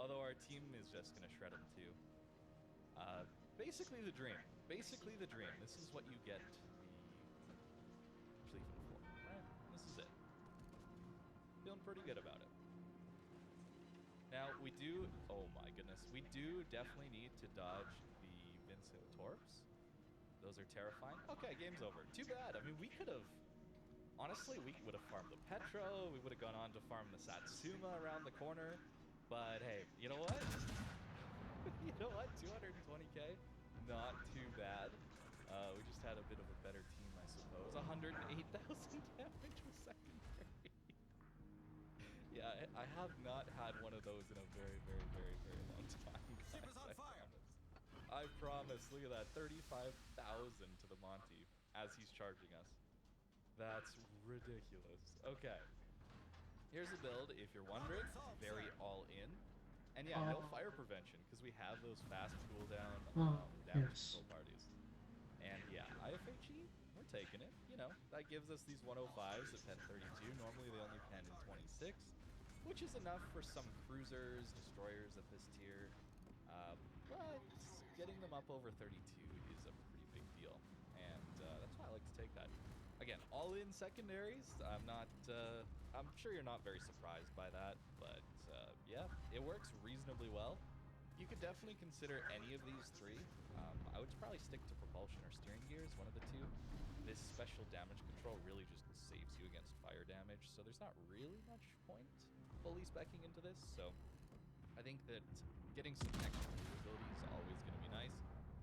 Although our team is just going to shred them too. Basically the dream. Basically the dream. This is what you get the Schlieffen for, right? This is it. Feeling pretty good about it. Now, we do... Oh my goodness. We do definitely need to dodge the Vinso Torps. Those are terrifying. Okay, game's over. Too bad. I mean, we could have... Honestly, we would have farmed the Petro. We would have gone on to farm the Satsuma around the corner. But hey, you know what? You know what? 220k? Not too bad. We just had a bit of a better team, I suppose. 108,000 damage with secondary. Yeah, I have not had one of those in a very, very, very, very long time. Ship is on fire. I promise. Look at that. 35,000 to the Monty as he's charging us. That's ridiculous. Okay. Here's a build, if you're wondering. Very all in. And yeah, no fire prevention, because we have those fast cooldown damage control parties. And yeah, IFHE, we're taking it. You know, that gives us these 105s at pen 32. Normally they only pen in 26, which is enough for some cruisers, destroyers at this tier. But getting them up over 32 is a pretty big deal. And that's why I like to take that. Again, all in secondaries. I'm sure you're not very surprised by that, but yeah, it works reasonably well. You could definitely consider any of these three. I would probably stick to propulsion or steering gears, one of the two. This special damage control really just saves you against fire damage, so there's not really much point fully speccing into this. So I think that getting some extra ability is always going to be nice.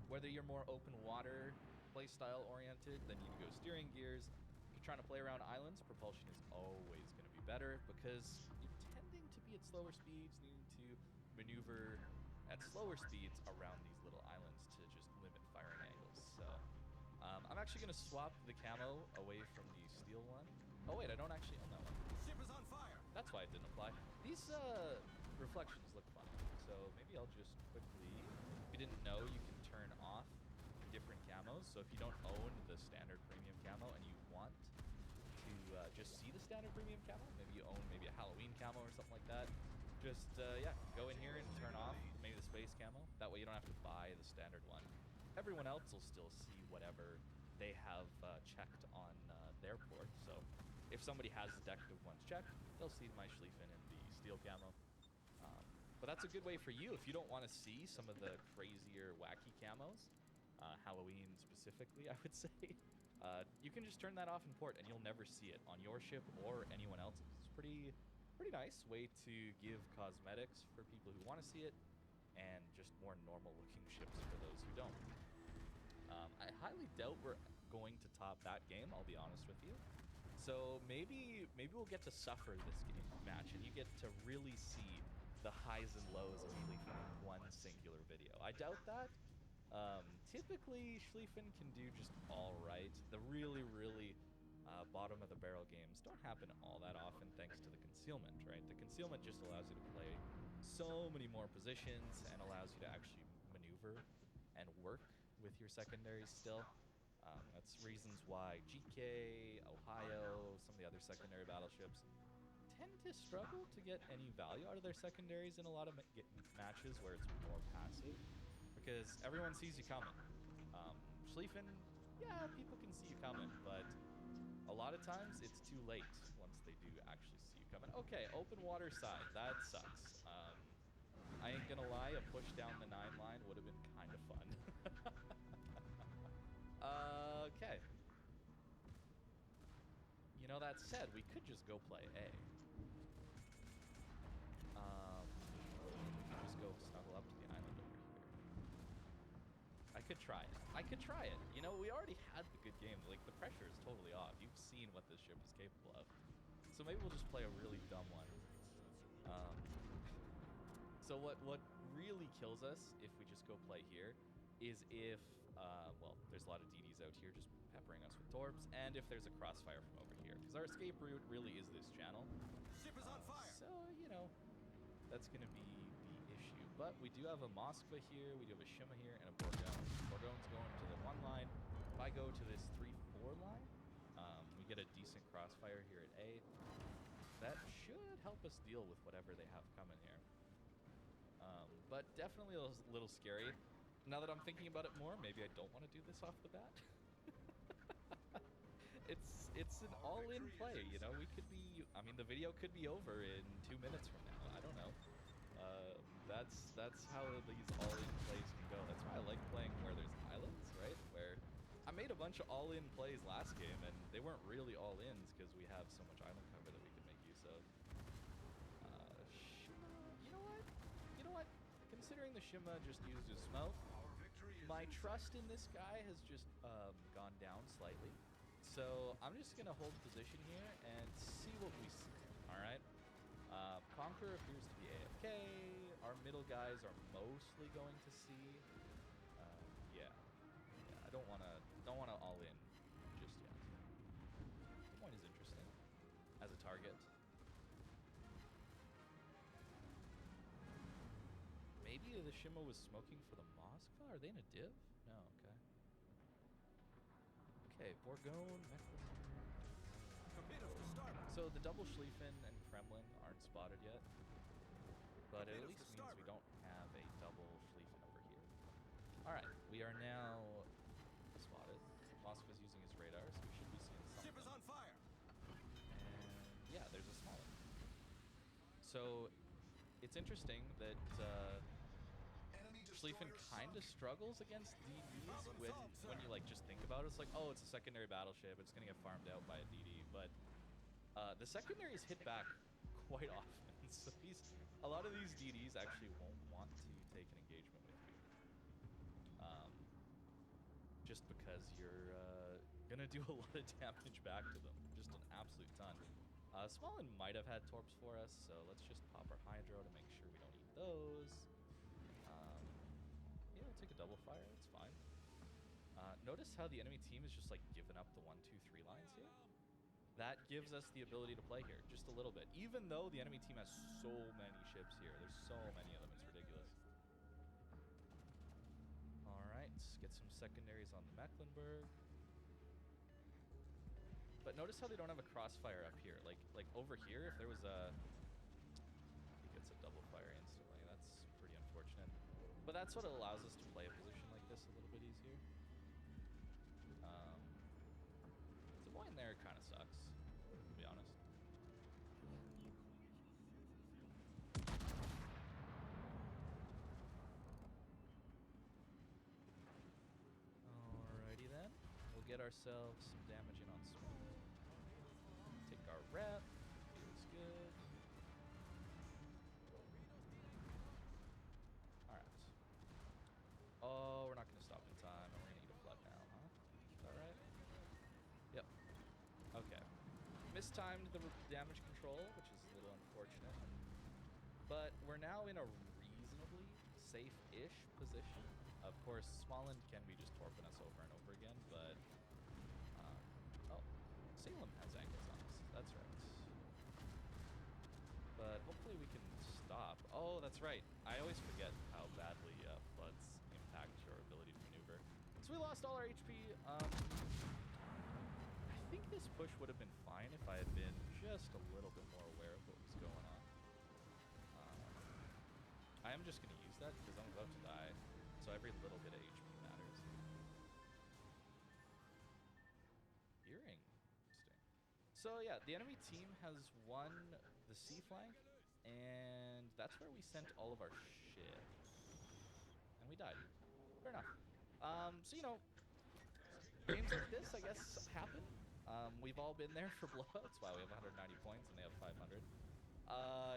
Whether you're more open water playstyle oriented, then you can go steering gears. If you're trying to play around islands, propulsion is always going to be better because you're tending to be at slower speeds, needing to maneuver at slower speeds around these little islands to just limit firing angles. So I'm actually going to swap the camo away from the steel one. Oh wait, I don't actually own that one. Ship is on fire. That's why it didn't apply. These reflections look funny, so maybe I'll just quickly... If you didn't know, you can turn off different camos. So if you don't own the standard premium camo and you want to just see the standard premium camo, maybe you own maybe a Halloween camo or something like that, just yeah, go in here and turn off maybe the space camo. That way you don't have to buy the standard one. Everyone else will still see whatever they have checked on their port. So if somebody has the decorative ones checked, they'll see my Schlieffen and the steel camo. But that's a good way for you if you don't want to see some of the crazier, wacky camos, Halloween specifically, I would say. You can just turn that off in port and you'll never see it on your ship or anyone else's. It's pretty nice way to give cosmetics for people who want to see it and just more normal looking ships for those who don't. I highly doubt we're going to top that game, I'll be honest with you. So maybe we'll get to suffer this match and you get to really see the highs and lows of Schlieffen in one singular video. I doubt that. Typically, Schlieffen can do just all right. The really bottom of the barrel games don't happen all that often thanks to the concealment, right? The concealment just allows you to play so many more positions and allows you to actually maneuver and work with your secondaries still. That's reasons why GK, Ohio, some of the other secondary battleships tend to struggle to get any value out of their secondaries in a lot of matches where it's more passive, because everyone sees you coming. Schlieffen, yeah, people can see you coming, but a lot of times it's too late once they do actually see you coming. Okay, open water side, that sucks. I ain't gonna lie, a push down the 9 line would have been kind of fun. Okay. You know, that said, we could just go play A. Just go snuggle up to the island over here. I could try it. You know, we already had the good game. Like, the pressure is totally off. You've seen what this ship is capable of. So maybe we'll just play a really dumb one. So what really kills us if we just go play here is if, well, there's a lot of DDs out here just peppering us with torps, and if there's a crossfire from over here, because our escape route really is this channel. Ship is on fire. So, you know, that's going to be the issue. But we do have a Moskva here, we do have a Shima here, and a Bourgogne. Bourgogne's going to the 1 line. If I go to this 3-4 line, we get a decent crossfire here at A. That should help us deal with whatever they have coming here. but definitely a little scary. Now that I'm thinking about it more, maybe I don't want to do this off the bat. It's an all-in play, you know. We could be, I mean, the video could be over in 2 minutes from now. I don't know. That's how these all-in plays can go. That's why I like playing where there's islands, right? Where I made a bunch of all-in plays last game, and they weren't really all-ins because we have so much island cover that we can make use of. You know what? You know what? Considering the Shima just used his smoke, my trust in this guy has just gone down slightly. So I'm just gonna hold position here and see what we see. All right. Conqueror appears to be AFK. Our middle guys are mostly going to C. Yeah. I don't wanna all in just yet. The point is interesting as a target. Maybe the Shima was smoking for the Moskva? Are they in a div? No, okay. Okay, Bourgogne, Torpedoes to starboard. so the double Schlieffen and Kremlin aren't spotted yet. But it at least means we don't have a double Schlieffen over here. Alright, we are now spotted. Moskva's using his radar, so we should be seeing something. Ship is on fire. And yeah, there's a small one. So it's interesting that Schlieffen kind of struggles against DDs when you like just think about it. It's like, oh, it's a secondary battleship. It's gonna get farmed out by a DD, but the secondaries hit back quite often. So a lot of these DDs actually won't want to take an engagement with you, just because you're gonna do a lot of damage back to them, just an absolute ton. Smallin might have had torps for us, so let's just pop our hydro to make sure we don't eat those. Yeah, we'll take a double fire. It's fine. Notice how the enemy team is just like giving up the 1, 2, 3 lines here. That gives us the ability to play here just a little bit, even though the enemy team has so many ships here. There's so many of them, it's ridiculous. All right, get some secondaries on the Mecklenburg. But notice how they don't have a crossfire up here. Like over here, if there was a, he gets a double fire instantly. That's pretty unfortunate. But that's what allows us to play a position like this a little bit easier. The point there kind of sucks, to be honest. Alrighty then, we'll get ourselves some damage in on smoke. Take our rep, feels good. Alright. Oh, we're not gonna stop in time, and we're gonna eat a flood now, huh? Is that right? Yep. Okay. Mistimed the damage control, which is a little unfortunate. But we're now in a reasonably safe-ish position. Of course, Smallland can be just torping us over and over again, but... oh, Salem has angles on us. That's right. But hopefully we can stop. Oh, that's right. I always forget how badly floods impact your ability to maneuver. So we lost all our HP. I think this push would have been fine if I had been just a little bit more aware of what was going on. I am just going to use that because I'm about to die. So every little bit of HP matters. Earring. Interesting. So yeah, the enemy team has won the C flank, and that's where we sent all of our ships. And we died. Fair enough. So, you know, games like this, I guess, happen. We've all been there for blowouts. Wow, we have 190 points and they have 500.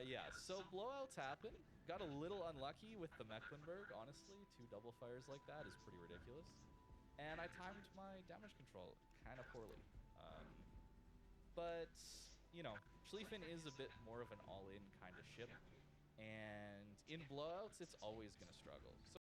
Yeah, so blowouts happen. Got a little unlucky with the Mecklenburg, honestly. 2 double fires like that is pretty ridiculous. And I timed my damage control kind of poorly. But, you know, Schlieffen is a bit more of an all-in kind of ship. And in blowouts, it's always going to struggle. So